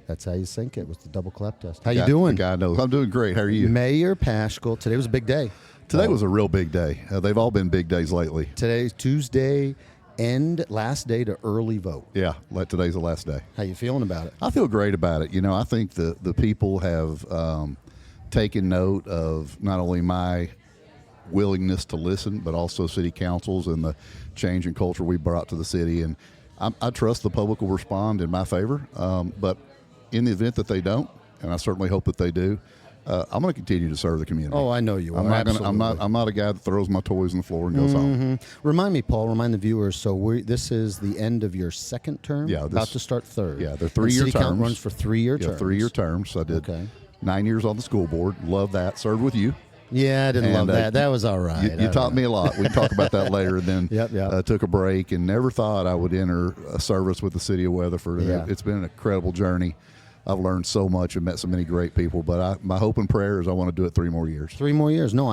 That's how you sync it with the double clap test. How you doing? The guy knows. I'm doing great. How are you? Mayor Paschall. Today was a big day. Today was a real big day. They've all been big days lately. Today's Tuesday, last day to early vote. Yeah, today's the last day. How you feeling about it? I feel great about it. You know, I think the people have taken note of not only my willingness to listen, but also city councils and the change in culture we brought to the city. And I trust the public will respond in my favor. But in the event that they don't, and I certainly hope that they do, I'm going to continue to serve the community. Oh, I know you are. I'm not a guy that throws my toys on the floor and goes home. Remind me, Paul. Remind the viewers. So this is the end of your second term. Yeah, about to start third. Yeah, they're 3-year terms. City count runs for 3-year terms. 3-year terms. I did 9 years on the school board. Love that. Served with you. Yeah, I didn't love that. That was all right. You taught me a lot. We can talk about that later. And then Yep. Took a break and never thought I would enter a service with the city of Weatherford. And it's been an incredible journey. I've learned so much and met so many great people. But my hope and prayer is I want to do it 3 more years. 3 more years. No,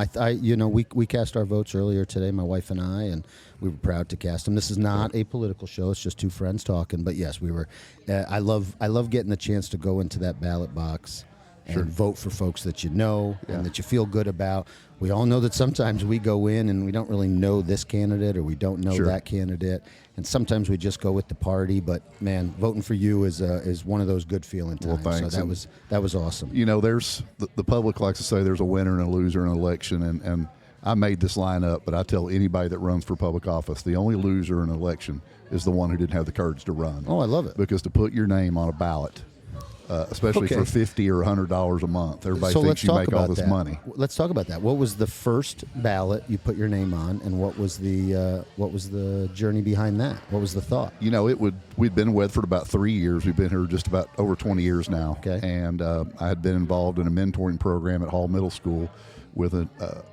we cast our votes earlier today, my wife and I, and we were proud to cast them. This is not a political show. It's just 2 friends talking. But yes, we were. I love getting the chance to go into that ballot box and vote for folks that you know and that you feel good about. We all know that sometimes we go in and we don't really know this candidate or we don't know that candidate, and sometimes we just go with the party. But man, voting for you is one of those good feeling times. Well, thanks. So that was awesome. You know, there's the public likes to say there's a winner and a loser in an election, and I made this line up, but I tell anybody that runs for public office, the only loser in an election is the one who didn't have the courage to run. Oh, I love it. Because to put your name on a ballot, especially for $50 or $100 a month, everybody thinks you make all this money. Let's talk about that. What was the first ballot you put your name on, and what was the journey behind that? What was the thought? You know, we'd been in Weatherford about 3 years. We've been here just about over 20 years now. Okay. And I had been involved in a mentoring program at Hall Middle School with a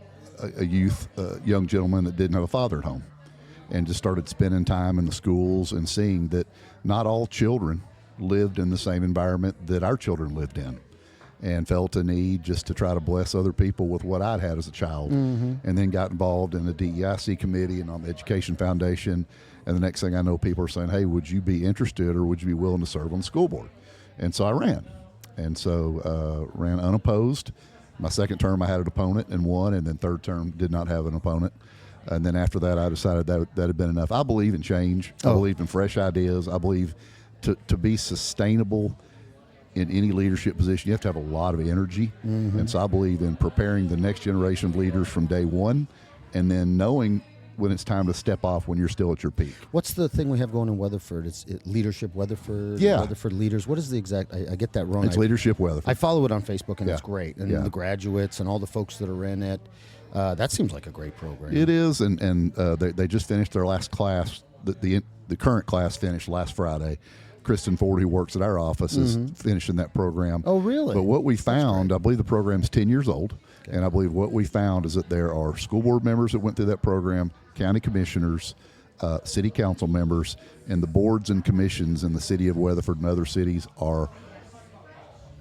young gentleman that didn't have a father at home, and just started spending time in the schools and seeing that not all children lived in the same environment that our children lived in, and felt a need just to try to bless other people with what I'd had as a child. And then got involved in the DEIC committee and on the Education Foundation. And the next thing I know, people are saying, hey, would you be interested or would you be willing to serve on the school board? And so I ran. And so ran unopposed. My second term, I had an opponent and won, and then third term did not have an opponent. And then after that, I decided that had been enough. I believe in change. I believe in fresh ideas. I believe to be sustainable in any leadership position, you have to have a lot of energy. And so I believe in preparing the next generation of leaders from day one, and then knowing when it's time to step off when you're still at your peak. What's the thing we have going in Weatherford? It's Leadership Weatherford, Weatherford Leaders. What is the exact, I get that wrong. It's Leadership Weatherford. I follow it on Facebook, and it's great. And the graduates and all the folks that are in it. That seems like a great program. It is, and they just finished their last class. The current class finished last Friday. Kristen Ford, who works at our office, is finishing that program. Oh, really? But what we found, I believe the program's 10 years old, and I believe what we found is that there are school board members that went through that program, county commissioners, city council members, and the boards and commissions in the city of Weatherford and other cities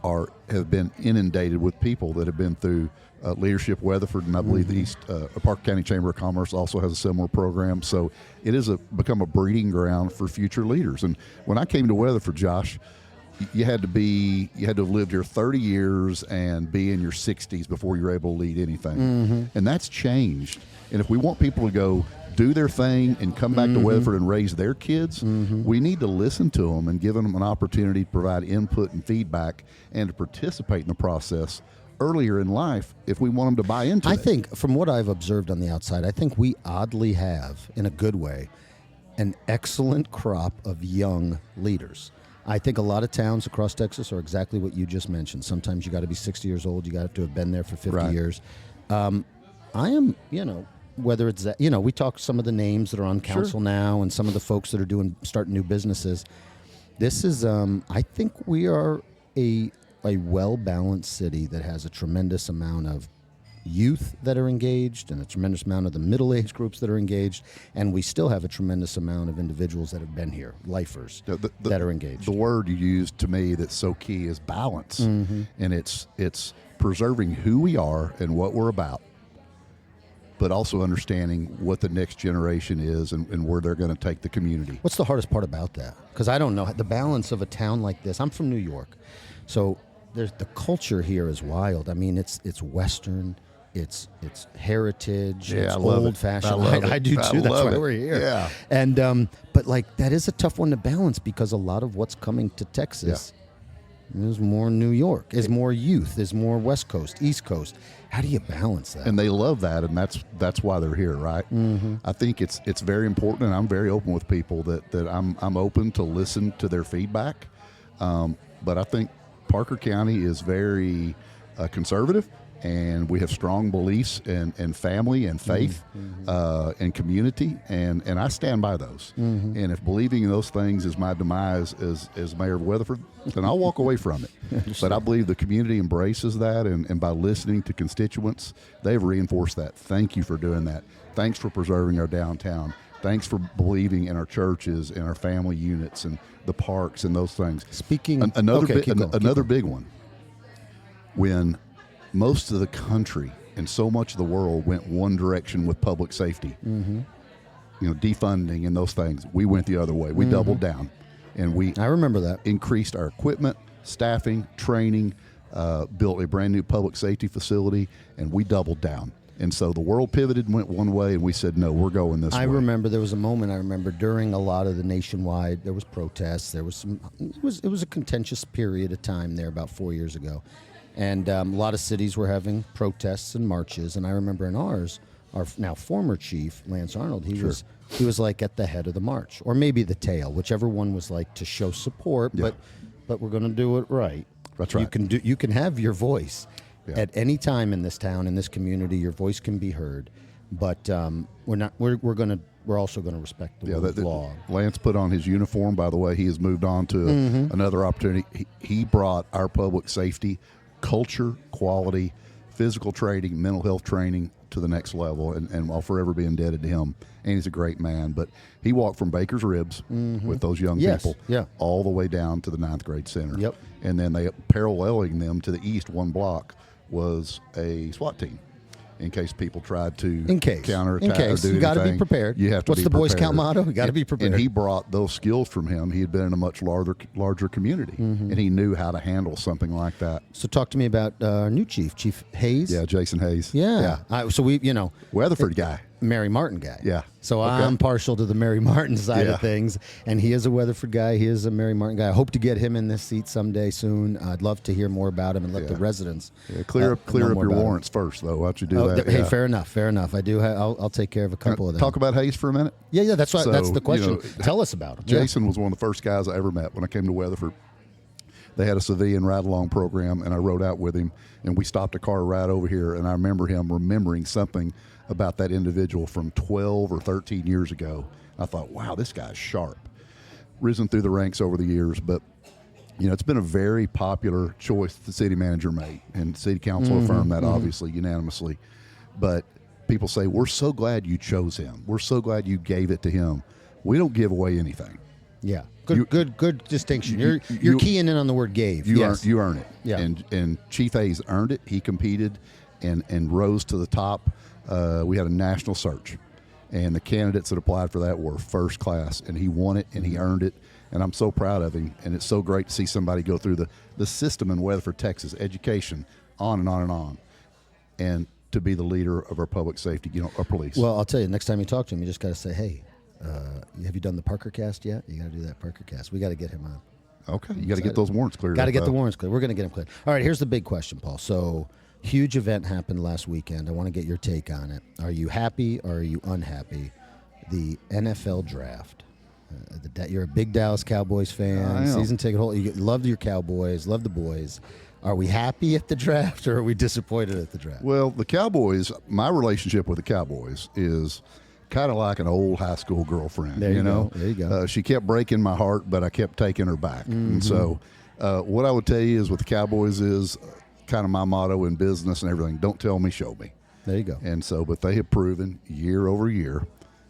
have been inundated with people that have been through Leadership Weatherford, and I believe the East Parker County Chamber of Commerce also has a similar program. So it is become a breeding ground for future leaders. And when I came to Weatherford, Josh, you had to have lived here 30 years and be in your 60s before you're able to lead anything. And that's changed. And if we want people to go do their thing and come back to Weatherford and raise their kids, we need to listen to them and give them an opportunity to provide input and feedback and to participate in the process earlier in life if we want them to buy into it. I think, from what I've observed on the outside, I think we oddly have, in a good way, an excellent crop of young leaders. I think a lot of towns across Texas are exactly what you just mentioned. Sometimes you got to be 60 years old. You got to have been there for 50 years. I am, whether it's that, we talk some of the names that are on council now and some of the folks that are starting new businesses. This is, I think we are a well-balanced city that has a tremendous amount of youth that are engaged and a tremendous amount of the middle-aged groups that are engaged, and we still have a tremendous amount of individuals that have been here, lifers, that are engaged. The word you used to me that's so key is balance, and it's preserving who we are and what we're about, but also understanding what the next generation is and where they're going to take the community. What's the hardest part about that? Because I don't know the balance of a town like this. I'm from New York, so there's the culture here is wild. I mean, it's Western, it's heritage, it's old fashioned. I do too. That's why we're here. Yeah. And but like that is a tough one to balance because a lot of what's coming to Texas is more New York, is more youth, is more West Coast, East Coast. How do you balance that? And they love that, and that's why they're here, right? Mm-hmm. I think it's very important, and I'm very open with people that I'm open to listen to their feedback. But I think Parker County is very conservative, and we have strong beliefs in family and faith and community, and I stand by those. Mm-hmm. And if believing in those things is my demise as mayor of Weatherford, then I'll walk away from it. But I believe the community embraces that, and by listening to constituents, they've reinforced that. Thank you for doing that. Thanks for preserving our downtown. Thanks for believing in our churches and our family units and the parks and those things. Speaking another big one. When most of the country and so much of the world went one direction with public safety, defunding and those things, we went the other way. We doubled down, and I remember that. Increased our equipment, staffing, training, built a brand new public safety facility, and we doubled down. And so the world pivoted and went one way, and we said, no, we're going this way. I remember there was a moment, during a lot of the nationwide, there was protests. There was it was a contentious period of time there about 4 years ago. And a lot of cities were having protests and marches. And I remember in ours, our now former chief, Lance Arnold, he was like at the head of the march, or maybe the tail, whichever one was like to show support, but we're going to do it right. That's right. You can have your voice. Yeah. At any time in this town, in this community, your voice can be heard, but we're also going to respect the law. Lance put on his uniform. By the way, he has moved on to another opportunity. He brought our public safety culture, quality, physical training, mental health training to the next level, and I'll forever be indebted to him. And he's a great man. But he walked from Baker's Ribs with those young people all the way down to the 9th grade center. Yep. And then they paralleling them to the east one block was a SWAT team, in case people tried to counterattack or do you got to anything. be prepared. You have to. What's the Boy Scout motto? You got to be prepared. And he brought those skills from him. He had been in a much larger community, and he knew how to handle something like that. So talk to me about our new chief, Chief Hayes. Yeah, Jason Hayes. Yeah. So we, Weatherford guy. Mary Martin guy. Yeah. So I'm partial to the Mary Martin side of things, and he is a Weatherford guy. He is a Mary Martin guy. I hope to get him in this seat someday soon. I'd love to hear more about him and let the residents clear up your warrants first, though. Why don't you do that? Hey, fair enough. I do. I'll take care of a couple of them. Talk about Hayes for a minute. Yeah. That's the question. Tell us about him. Jason was one of the first guys I ever met when I came to Weatherford. They had a civilian ride-along program, and I rode out with him, and we stopped a car right over here, and I remember him remembering something about that individual from 12 or 13 years ago. I thought, wow, this guy's sharp. Risen through the ranks over the years, but it's been a very popular choice the city manager made, and city council affirmed that obviously unanimously. But people say, we're so glad you chose him. We're so glad you gave it to him. We don't give away anything. Yeah. Good distinction. You're keying in on the word gave. You earn it. Yeah. And Chief Hayes earned it. He competed and rose to the top. We had a national search, and the candidates that applied for that were first class, and he won it and he earned it. And I'm so proud of him. And it's so great to see somebody go through the system in Weatherford, Texas, education, on and on and on, and to be the leader of our public safety, our police. Well, I'll tell you, next time you talk to him, you just got to say, hey, have you done the ParkerCAST yet? You got to do that ParkerCAST. We got to get him on. Okay, you got to get those warrants cleared. Got to get the warrants cleared. We're going to get them cleared. All right, here's the big question, Paul. So, huge event happened last weekend. I want to get your take on it. Are you happy or are you unhappy? The NFL draft. You're a big Dallas Cowboys fan, season ticket holder. You love your Cowboys, love the boys. Are we happy at the draft or are we disappointed at the draft? Well, the Cowboys, my relationship with the Cowboys is kind of like an old high school girlfriend. There you go. She kept breaking my heart, but I kept taking her back. And so what I would tell you is with the Cowboys is kind of my motto in business and everything. Don't tell me, show me. There you go. And so, but they have proven year over year,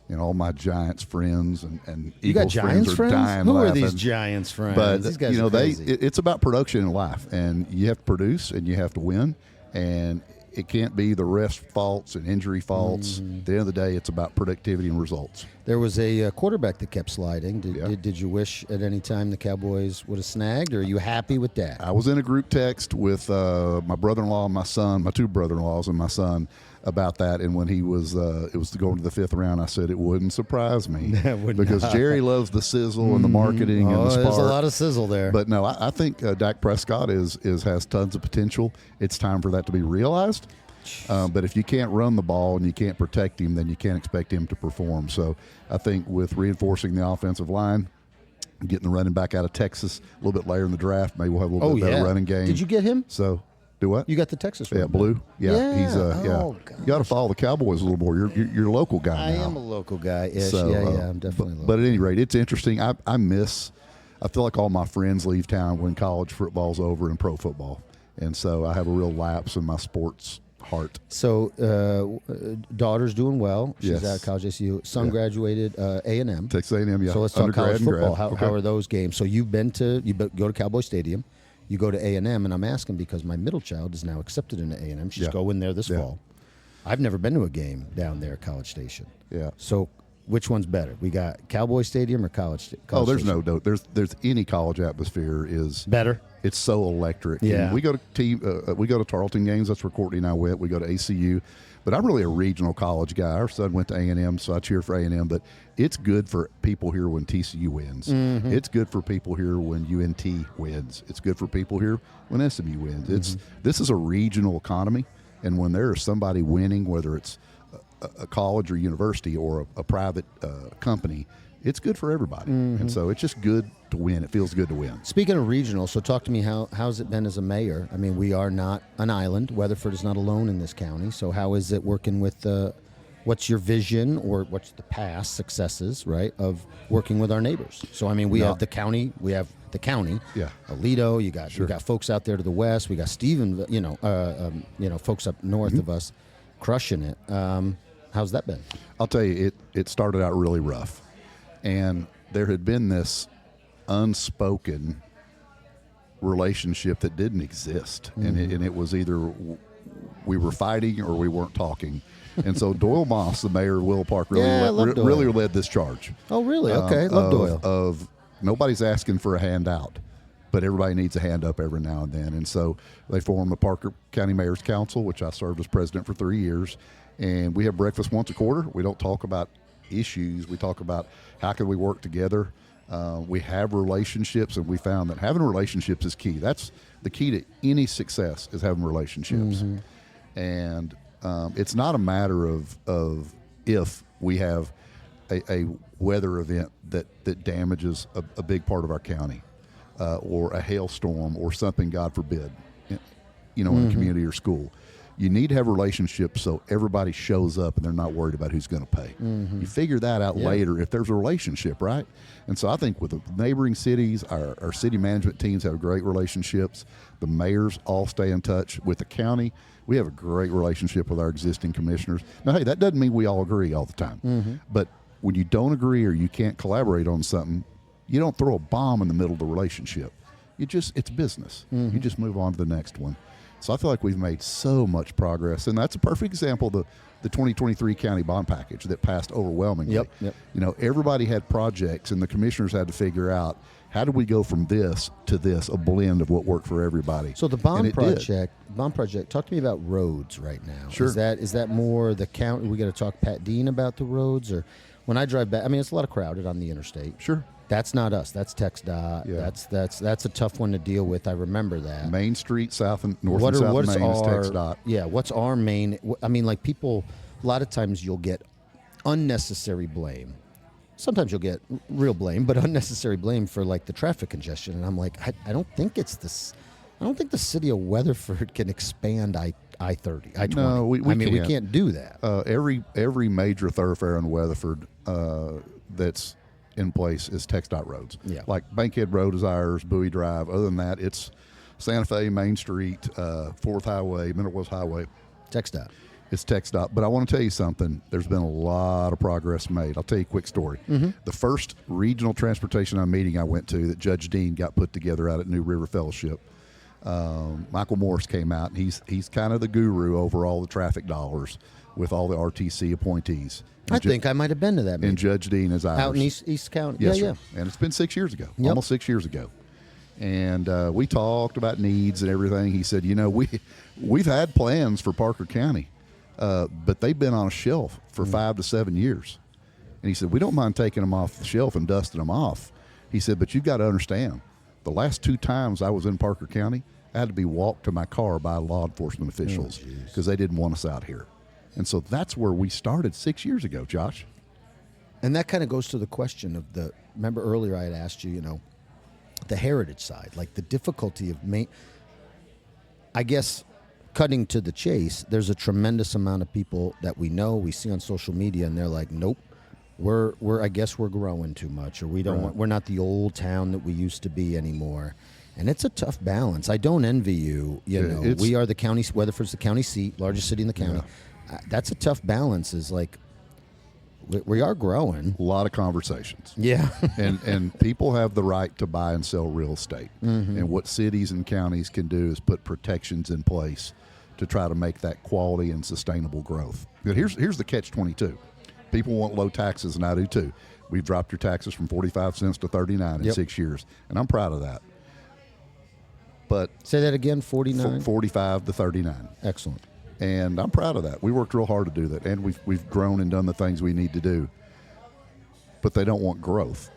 and all my Giants friends and Eagles friends are dying Who laughing. are these Giants friends? But these guys are crazy. it's about production in life, and you have to produce and you have to win. And it can't be the rest faults and injury faults. At the end of the day, it's about productivity and results. There was a quarterback that kept sliding. Did you wish at any time the Cowboys would have snagged, or are you happy with that? I was in a group text with my brother-in-law and my son, my two brother-in-laws and my son, about that. And when he was, it was going to the 5th round, I said it wouldn't surprise me because Jerry loves the sizzle and the marketing and the spark. There's a lot of sizzle there. But no, I think Dak Prescott has tons of potential. It's time for that to be realized. But if you can't run the ball and you can't protect him, then you can't expect him to perform. So I think with reinforcing the offensive line, getting the running back out of Texas a little bit later in the draft, maybe we'll have a little bit better running game. Did you get him? So do what? You got the Texas running back? Blue. Yeah, he's God. You got to follow the Cowboys a little more. You're a local guy now. I am a local guy. So, I'm definitely local. But at any rate, it's interesting. I feel like all my friends leave town when college football's over and pro football, and so I have a real lapse in my sports heart. So daughter's doing well. She's Yes. at college ACU. Son graduated A&M. Texas A&M, yeah. So let's talk college football. How Okay. are those games? So you go to Cowboy Stadium. You go to A&M, and I'm asking because my middle child is now accepted into A&M. She's going there this fall. I've never been to a game down there at College Station. Yeah. So which one's better? We got Cowboy Stadium or College There's Station? no doubt. There's any college atmosphere is Better? It's so electric. Yeah. And we go to Tarleton games. That's where Courtney and I went. We go to ACU. But I'm really a regional college guy. Our son went to A&M, so I cheer for A&M. But it's good for people here when TCU wins. Mm-hmm. It's good for people here when UNT wins. It's good for people here when SMU wins. This is a regional economy, and when there is somebody winning, whether it's a college or university or a private company, it's good for everybody. And so it's just good to win. It feels good to win. Speaking of regional, so talk to me, how's it been as a mayor? I mean, we are not an island. Weatherford is not alone in this county. So how is it working with what's your vision or what's the past successes, right, of working with our neighbors? So, I mean, we have the county. Yeah. Aledo, you got folks out there to the west. We got Stephen, folks up north of us crushing it. How's that been? I'll tell you, it started out really rough. And there had been this unspoken relationship that didn't exist. And it was either we were fighting or we weren't talking. And so Doyle Moss, the mayor of Willow Park, really led this charge. Oh, really? Okay, love Doyle. Of nobody's asking for a handout, but everybody needs a hand up every now and then. And so they formed the Parker County Mayor's Council, which I served as president for 3 years. And we have breakfast once a quarter. We don't talk about issues. We talk about how can we work together. We have relationships, and we found that having relationships is key. That's the key to any success, is having relationships. And it's not a matter of if we have a weather event that damages a big part of our county, or a hailstorm or something, God forbid, in a community or school. You need to have relationships so everybody shows up and they're not worried about who's going to pay. You figure that out later if there's a relationship, right? And so I think with the neighboring cities, our city management teams have great relationships. The mayors all stay in touch. With the county, we have a great relationship with our existing commissioners. Now, hey, that doesn't mean we all agree all the time. But when you don't agree or you can't collaborate on something, you don't throw a bomb in the middle of the relationship. It's business. You just move on to the next one. So I feel like we've made so much progress, and that's a perfect example of the 2023 county bond package that passed overwhelmingly. Yep. Everybody had projects, and the commissioners had to figure out, how do we go from this to this, a blend of what worked for everybody. So the bond project, talk to me about roads right now. Sure. Is that more the county? We got to talk Pat Dean about the roads, or when I drive back, I mean, it's a lot of crowded on the interstate. Sure. That's not us. That's TxDOT. Yeah. That's a tough one to deal with. I remember that. Main Street, South and North and South Main is TxDOT. Yeah, what's our main? I mean, like people, a lot of times you'll get unnecessary blame. Sometimes you'll get real blame, but unnecessary blame for like the traffic congestion. And I'm like, I don't think it's this. I don't think the city of Weatherford can expand I-30, I-20. No, we we can't do that. Every major thoroughfare in Weatherford that's in place is TxDOT roads. Yeah. Like Bankhead Road is ours, Bowie Drive. Other than that, it's Santa Fe, Main Street, 4th Highway, Mineral Wells Highway. TxDOT. It's TxDOT. But I want to tell you something. There's been a lot of progress made. I'll tell you a quick story. The first regional transportation meeting I went to that Judge Dean got put together out at New River Fellowship, Michael Morris came out, and he's kind of the guru over all the traffic dollars with all the RTC appointees. And I think I might have been to that meeting. And Judge Dean is ours. Out in East County. Yes, yeah, sir. And it's been 6 years ago, Yep. almost 6 years ago. And we talked about needs and everything. He said, we've had plans for Parker County, but they've been on a shelf for 5 to 7 years. And he said, we don't mind taking them off the shelf and dusting them off. He said, but you've got to understand, the last 2 times I was in Parker County, I had to be walked to my car by law enforcement officials because they didn't want us out here. And so that's where we started 6 years ago, Josh. And that kind of goes to the question of remember earlier I had asked you, the heritage side, like the difficulty of I guess cutting to the chase, there's a tremendous amount of people that we see on social media, and they're like, nope, I guess we're growing too much, or we're not the old town that we used to be anymore. And it's a tough balance. I don't envy you. We are the county. Weatherford's the county seat, largest city in the county. Yeah. That's a tough balance. Is like we are growing. A lot of conversations. Yeah. and people have the right to buy and sell real estate. Mm-hmm. And what cities and counties can do is put protections in place to try to make that quality and sustainable growth. But here's the catch-22. People want low taxes, and I do too. We've dropped your taxes from 45 cents to 39 in 6 years, and I'm proud of that. But say that again, 49? 45 to 39. Excellent. And I'm proud of that. We worked real hard to do that, and we've grown and done the things we need to do. But they don't want growth.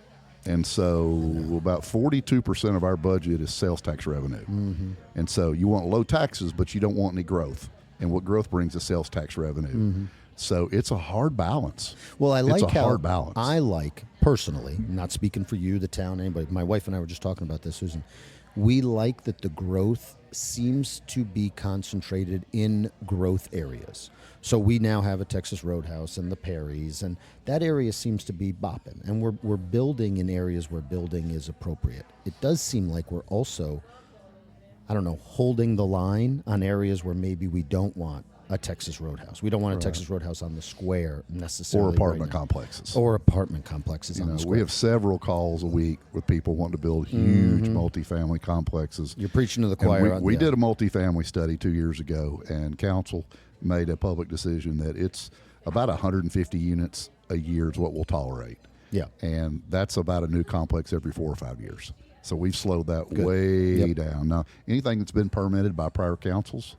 And so about 42% of our budget is sales tax revenue. Mm-hmm. And so you want low taxes, but you don't want any growth. And what growth brings is sales tax revenue. Mm-hmm. So it's a hard balance. Well, hard balance. I like, personally, not speaking for you, the town, anybody, my wife and I were just talking about this, Susan. We like that the growth seems to be concentrated in growth areas. So we now have a Texas Roadhouse and the Perrys, and that area seems to be bopping. And we're building in areas where building is appropriate. It does seem like we're also, holding the line on areas where maybe we don't want a Texas Roadhouse. We don't want a Texas Roadhouse on the square necessarily. Or apartment complexes. Or apartment complexes on the square. We have several calls a week with people wanting to build huge multifamily complexes. You're preaching to the choir. We did a multifamily study 2 years ago, and council made a public decision that it's about 150 units a year is what we'll tolerate. Yeah. And that's about a new complex every 4 or 5 years. So we've slowed that way down. Now, anything that's been permitted by prior councils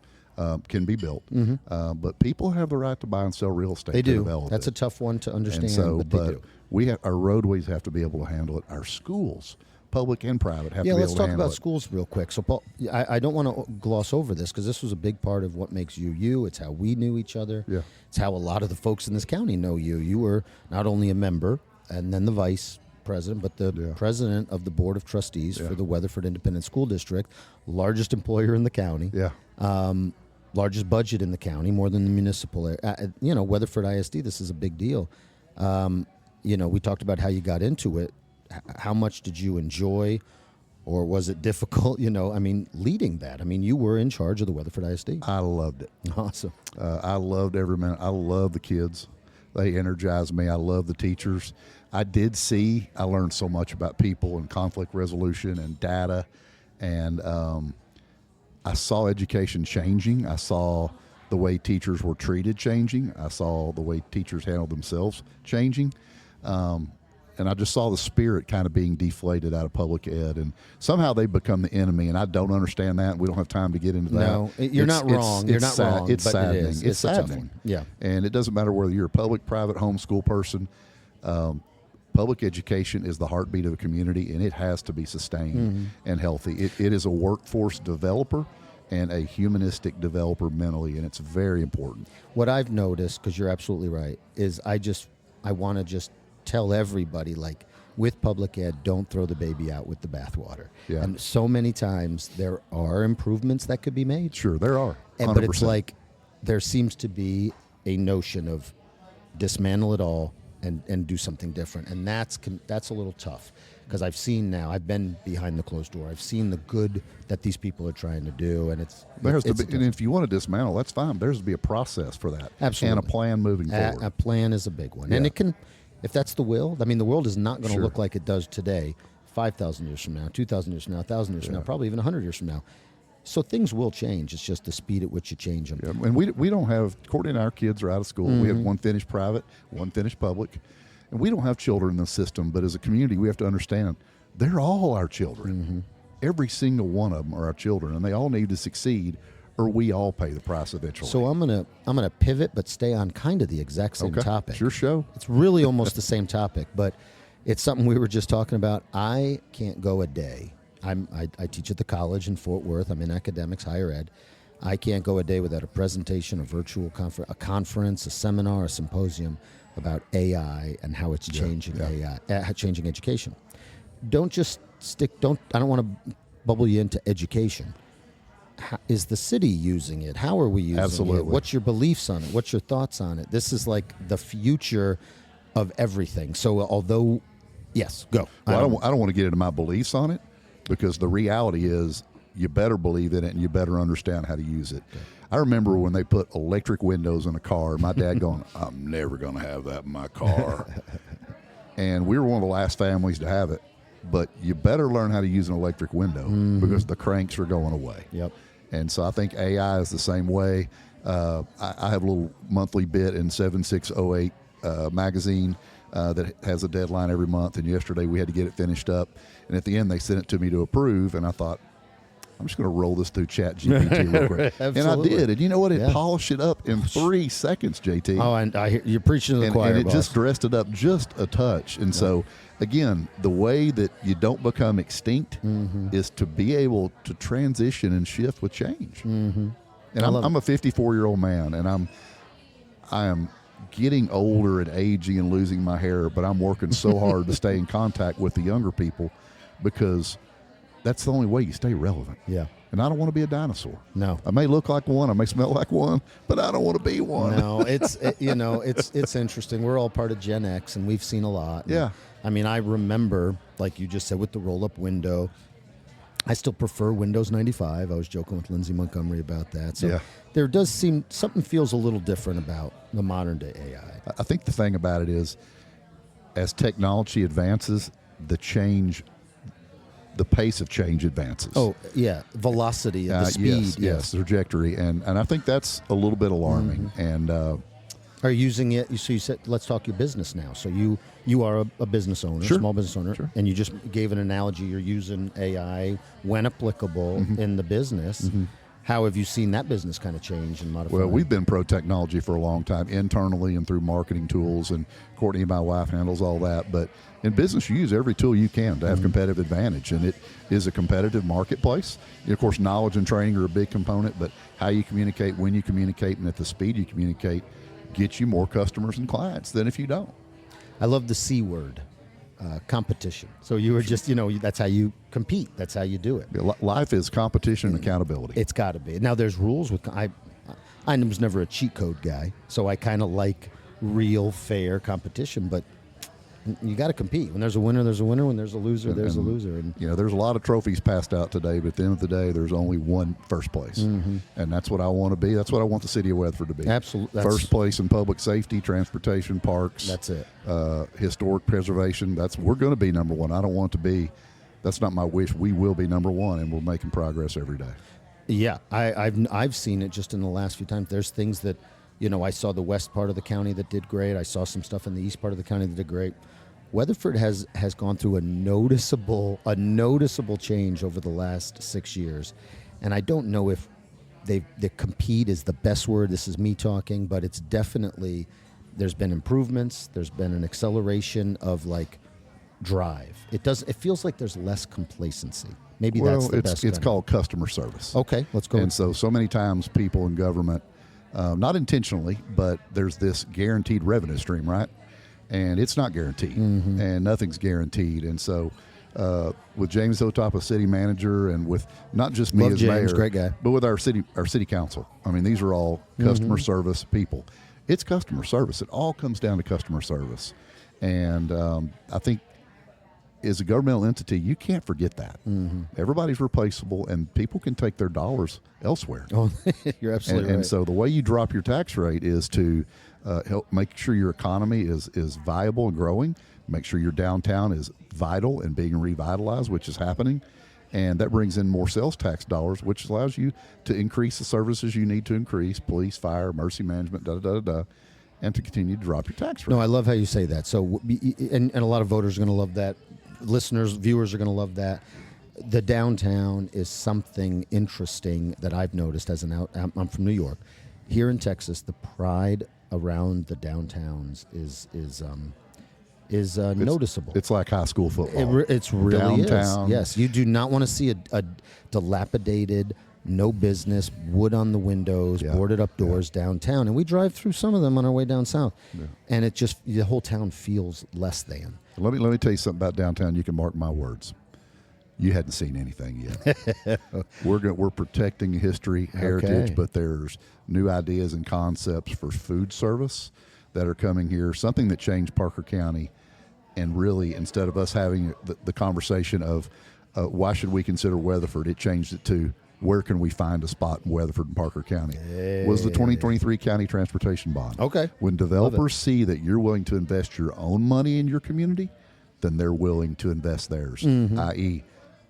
can be built, but people have the right to buy and sell real estate. They do. Develop That's a tough one to understand, and but they do. Our roadways have to be able to handle it. Our schools, public and private, have to be able to handle it. Yeah, let's talk about schools real quick. So, Paul, I don't want to gloss over this because this was a big part of what makes you you. It's how we knew each other. Yeah. It's how a lot of the folks in this county know you. You were not only a member and then the vice president, but the president of the board of trustees for the Weatherford Independent School District, largest employer in the county. Yeah. Largest budget in the county, more than the municipal. Weatherford ISD, this is a big deal. We talked about how you got into it. How much did you enjoy, or was it difficult? Leading that. You were in charge of the Weatherford ISD. I loved it. Awesome. I loved every minute. I love the kids. They energize me. I love the teachers. I learned so much about people and conflict resolution and data, and I saw education changing. I saw the way teachers were treated changing. I saw the way teachers handled themselves changing. And I just saw the spirit kind of being deflated out of public ed. And somehow they become the enemy, and I don't understand that. We don't have time to get into that. No, you're not wrong. You're not wrong. It's saddening. It's saddening. Yeah. And it doesn't matter whether you're a public, private, homeschool person. Public education is the heartbeat of a community, and it has to be sustained and healthy. It is a workforce developer and a humanistic developer mentally, and it's very important. What I've noticed, because you're absolutely right, is I want to just tell everybody, like, with public ed, don't throw the baby out with the bathwater. Yeah. And so many times there are improvements that could be made. Sure, there are. But it's like there seems to be a notion of dismantle it all and do something different. And that's a little tough, because I've been behind the closed door. I've seen the good that these people are trying to do, and and if you want to dismantle, that's fine. There's to be a process for that. Absolutely. And a plan moving forward. A plan is a big one. Yeah. And it can, if that's the will, the world is not going to look like it does today, 5,000 years from now, 2,000 years from now, 1,000 years from now, probably even 100 years from now. So things will change. It's just the speed at which you change them. Yeah, and we don't have, Courtney and our kids are out of school. We have one finished private, one finished public. And we don't have children in the system, but as a community, we have to understand they're all our children. Every single one of them are our children, and they all need to succeed, or we all pay the price eventually. So I'm gonna pivot, but stay on kind of the exact same topic. It's your show. It's really almost the same topic, but it's something we were just talking about. I can't go a day. I teach at the college in Fort Worth. I'm in academics, higher ed. I can't go a day without a presentation, a virtual conference, a conference, a seminar, a symposium about AI and how it's changing changing education. Don't just stick. I don't want to bubble you into education. Is the city using it? How are we using it? What's your beliefs on it? What's your thoughts on it? This is like the future of everything. So although, yes, go. Well, I don't want to get into my beliefs on it, because the reality is you better believe in it and you better understand how to use it. Okay. I remember when they put electric windows in a car, my dad going, I'm never going to have that in my car. And we were one of the last families to have it. But you better learn how to use an electric window because the cranks are going away. Yep. And so I think AI is the same way. I have a little monthly bit in 7608 magazine that has a deadline every month. And yesterday we had to get it finished up. And at the end, they sent it to me to approve. And I thought, I'm just going to roll this through ChatGPT real quick. And I did. And you know what? It polished it up in 3 seconds, JT. Oh, and I hear you're preaching to the choir, and it boss. just dressed it up just a touch. And so, again, the way that you don't become extinct is to be able to transition and shift with change. And I'm a 54-year-old man, and I am getting older and aging and losing my hair, but I'm working so hard to stay in contact with the younger people, because that's the only way you stay relevant. Yeah. And I don't want to be a dinosaur. No. I may look like one, I may smell like one, but I don't want to be one. No, it's interesting. We're all part of Gen X, and we've seen a lot. Yeah. I mean, I remember, like you just said, with the roll-up window. I still prefer Windows 95. I was joking with Lindsay Montgomery about that. So there does seem something feels a little different about the modern day AI. I think the thing about it is, as technology advances, the pace of change advances. Oh, yeah. Velocity, the speed. Yes, the trajectory. And I think that's a little bit alarming. And are you using it? So you said, let's talk your business now. So you are a business owner, small business owner, and you just gave an analogy. You're using AI when applicable in the business. How have you seen that business kind of change and modify? Well, we've been pro-technology for a long time, internally and through marketing tools, and Courtney, my wife, handles all that. But in business, you use every tool you can to have competitive advantage, and it is a competitive marketplace. Of course, knowledge and training are a big component, but how you communicate, when you communicate, and at the speed you communicate gets you more customers and clients than if you don't. I love the C word. Competition. So you were just, that's how you compete. That's how you do it. Life is competition and accountability. It's got to be. Now, there's rules with. I was never a cheat code guy, so I kind of like real, fair competition. But you got to compete. When there's a winner, there's a winner. When there's a loser, there's a loser. And there's a lot of trophies passed out today, but at the end of the day, there's only one first place, and that's what I want to be. That's what I want the city of Weatherford to be. Absolutely, first place in public safety, transportation, parks. That's it. Historic preservation. We're going to be number one. I don't want to be. That's not my wish. We will be number one, and we're making progress every day. Yeah, I've seen it just in the last few times. There's things that, I saw the west part of the county that did great. I saw some stuff in the east part of the county that did great. Weatherford has gone through a noticeable change over the last 6 years, and I don't know if the compete is the best word. This is me talking, but it's definitely, there's been improvements. There's been an acceleration of drive. It feels like there's less complacency. Maybe that's the best. It's called customer service. Okay, let's go. And so many times people in government, not intentionally, but there's this guaranteed revenue stream, right? And it's not guaranteed, and nothing's guaranteed. And so with James Otop, a city manager, and with not just me as mayor, great guy, but with our city council. I mean, these are all customer service people. It's customer service. It all comes down to customer service. And I think as a governmental entity, you can't forget that. Everybody's replaceable, and people can take their dollars elsewhere. Oh, you're absolutely right. And so the way you drop your tax rate is to help make sure your economy is viable and growing, make sure your downtown is vital and being revitalized, which is happening, And that brings in more sales tax dollars, which allows you to increase the services you need to increase: police, fire, emergency management, and to continue to drop your tax rate. No, I love how you say that. So, and a lot of voters are going to love that. Listeners, viewers are going to love that. The downtown is something interesting that I've noticed as I'm from New York. Here in Texas, the pride around the downtowns is noticeable. It's like high school football. It's really downtown. is. Yes, you do not want to see a dilapidated, no business, wood on the windows, boarded up doors downtown. And we drive through some of them on our way down south, and it just the whole town feels less than. Let me tell you something about downtown. You can mark my words. You hadn't seen anything yet. We're protecting history, heritage, but there's new ideas and concepts for food service that are coming here. Something that changed Parker County, and really, instead of us having the conversation of why should we consider Weatherford, it changed it to where can we find a spot in Weatherford and Parker County. Was the 2023 County Transportation Bond. Okay. When developers see that you're willing to invest your own money in your community, then they're willing to invest theirs, i.e.,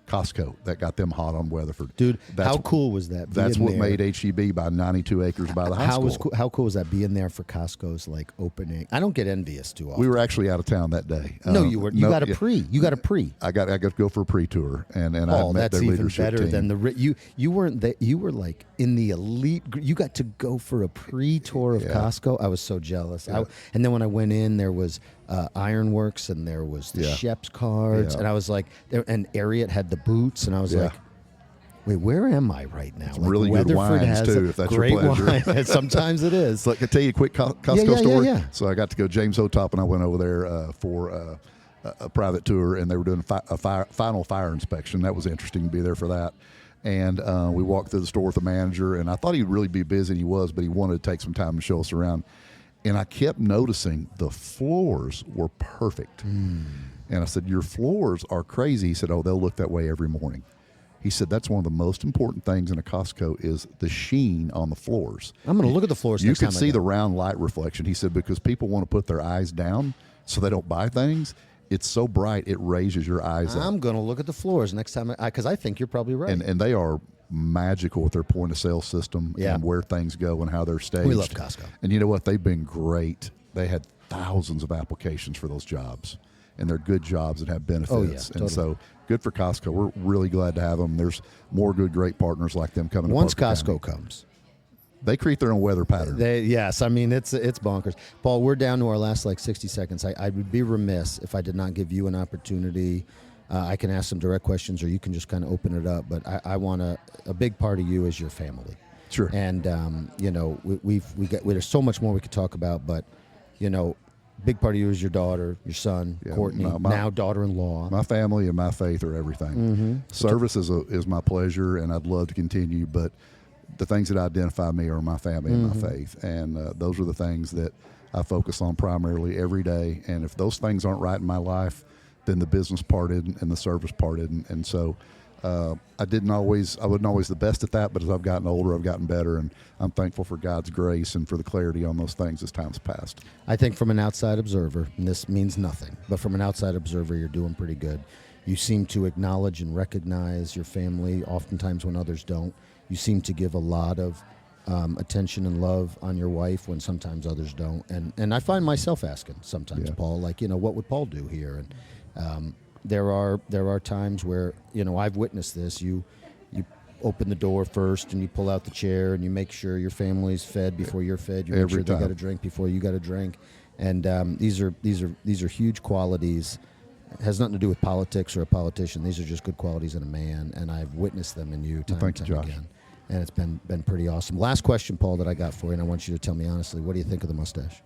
Costco. That got them hot on Weatherford. Dude, how cool was that? That's what made HEB buy 92 acres by the high school. How cool was that being there for Costco's opening? I don't get envious too often. We were actually out of town that day. No, you were. You got a pre. You got a pre. I got to go for a pre-tour, and Paul, I met that's their even leadership better team. than the you weren't that you were like in the elite. You got to go for a pre-tour of Costco. I was so jealous. And then when I went in, there was Ironworks, and there was the Shep's cards, and I was like, and Ariat had the boots, and I was like, wait, where am I right now? Some really good wines too, if that's your pleasure. Wine. Sometimes it is. So I can tell you a quick Costco story. Yeah. So I got to go James Hotop, and I went over there for a private tour, and they were doing a final fire inspection. That was interesting to be there for that. And we walked through the store with the manager, and I thought he'd really be busy, and he was, but he wanted to take some time to show us around. And I kept noticing the floors were perfect. And I said, your floors are crazy. He said, oh, they'll look that way every morning. He said, that's one of the most important things in a Costco is the sheen on the floors. I'm going to look at the floors next time. You can see the round light reflection. He said, because people want to put their eyes down so they don't buy things. It's so bright, it raises your eyes up. I'm going to look at the floors next time, because I think you're probably right. And they are magical with their point of sale system and where things go and how they're staged. We love Costco. And you know what? They've been great. They had thousands of applications for those jobs, and they're good jobs that have benefits. Oh, yeah, totally. And so good for Costco. We're really glad to have them. There's more good, great partners like them coming. Once Parker Costco County. comes, they create their own weather pattern. Yes, I mean it's bonkers. Paul, we're down to our last 60 seconds. I would be remiss if I did not give you an opportunity. I can ask some direct questions, or you can just kind of open it up. But I want a big part of you is your family. Sure. And there's so much more we could talk about, but big part of you is your daughter, your son, Courtney, now daughter-in-law. My family and my faith are everything. Service is my pleasure, and I'd love to continue, but the things that identify me are my family and my faith, and those are the things that I focus on primarily every day. And if those things aren't right in my life, then the business part isn't and the service part isn't. And so I wasn't always the best at that, but as I've gotten older, I've gotten better, and I'm thankful for God's grace and for the clarity on those things as time's passed. I think from an outside observer, and this means nothing, but from an outside observer, you're doing pretty good. You seem to acknowledge and recognize your family, oftentimes when others don't. You seem to give a lot of attention and love on your wife when sometimes others don't. And I find myself asking sometimes, Paul, what would Paul do here? And there are times where, I've witnessed this. You open the door first, and you pull out the chair, and you make sure your family's fed before you're fed. You make sure they got a drink before you got a drink. And these are huge qualities. It has nothing to do with politics or a politician. These are just good qualities in a man, and I've witnessed them in you time and time again. And it's been pretty awesome. Last question, Paul, that I got for you, and I want you to tell me honestly, what do you think of the mustache?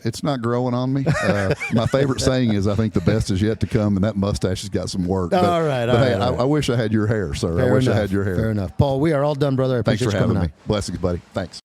It's not growing on me. My favorite saying is, I think the best is yet to come, and that mustache has got some work. All right. I wish I had your hair, sir. I wish I had your hair. Fair enough. Paul, we are all done, brother. I Thanks appreciate for you having coming me. Blessings, buddy. Thanks.